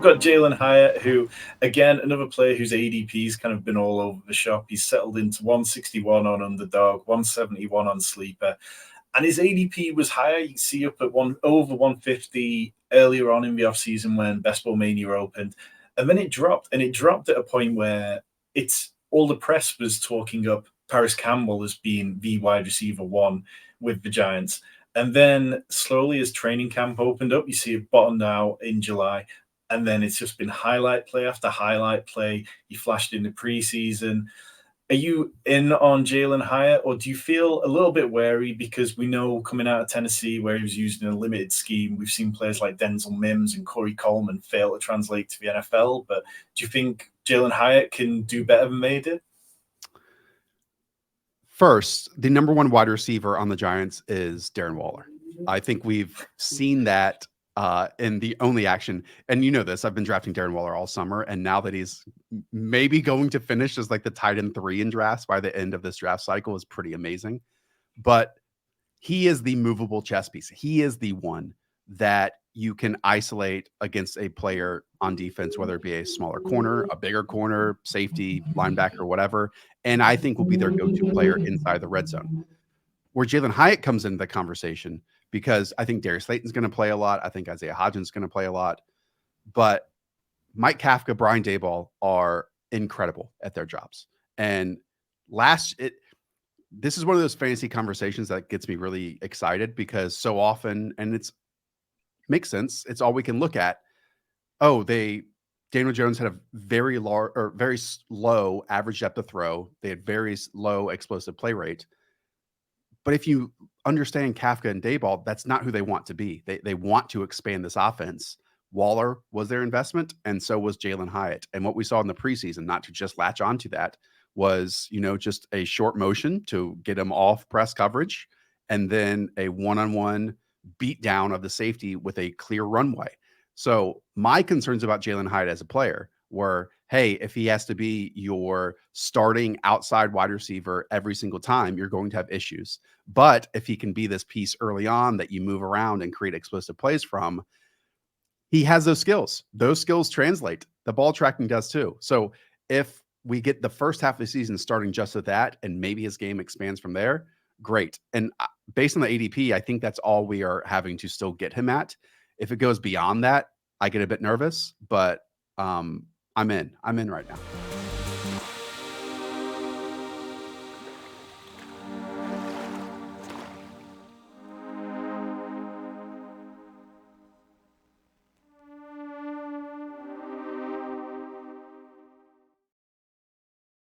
we've got Jalin Hyatt, who, again, another player whose ADP's kind of been all over the shop. He's settled into 161 on Underdog, 171 on Sleeper, and his ADP was higher. You can see up at over 150 earlier on in the offseason when Best Ball Mania opened, and then it dropped, and it dropped at a point where it's all the press was talking up Paris Campbell as being the wide receiver one with the Giants. And then slowly, as training camp opened up, you see it bottomed out in July. And then it's just been highlight play after highlight play. He flashed in the preseason. Are you in on Jalin Hyatt, or do you feel a little bit wary because we know coming out of Tennessee where he was used in a limited scheme, we've seen players like Denzel Mims and Corey Coleman fail to translate to the NFL. But do you think Jalin Hyatt can do better than they did? First, the number one wide receiver on the Giants is Darren Waller. I think we've seen that in the only action. And you know this, I've been drafting Darren Waller all summer. And now that he's maybe going to finish as like the tight end 3 in drafts by the end of this draft cycle is pretty amazing. But he is the movable chess piece. He is the one that you can isolate against a player on defense, whether it be a smaller corner, a bigger corner, safety, linebacker, whatever. And I think will be their go-to player inside the red zone. Where Jalin Hyatt comes into the conversation, because I think Darius Slayton's going to play a lot. I think Isaiah Hodgins going to play a lot. But Mike Kafka, Brian Daboll are incredible at their jobs. And this is one of those fantasy conversations that gets me really excited, because so often, and it's makes sense, it's all we can look at. Daniel Jones had a very low average depth of throw. They had very low explosive play rate. But if you understand Kafka and Daboll, that's not who they want to be. They want to expand this offense. Waller was their investment, and so was Jalin Hyatt. And what we saw in the preseason, not to just latch onto that, was, just a short motion to get him off press coverage, and then a one-on-one beat down of the safety with a clear runway. So my concerns about Jalin Hyatt as a player were, hey, if he has to be your starting outside wide receiver every single time, you're going to have issues. But if he can be this piece early on that you move around and create explosive plays from, he has those skills. Those skills translate. The ball tracking does too. So if we get the first half of the season starting just with that, and maybe his game expands from there, great. And based on the ADP, I think that's all we are having to still get him at. If it goes beyond that, I get a bit nervous, but I'm in right now.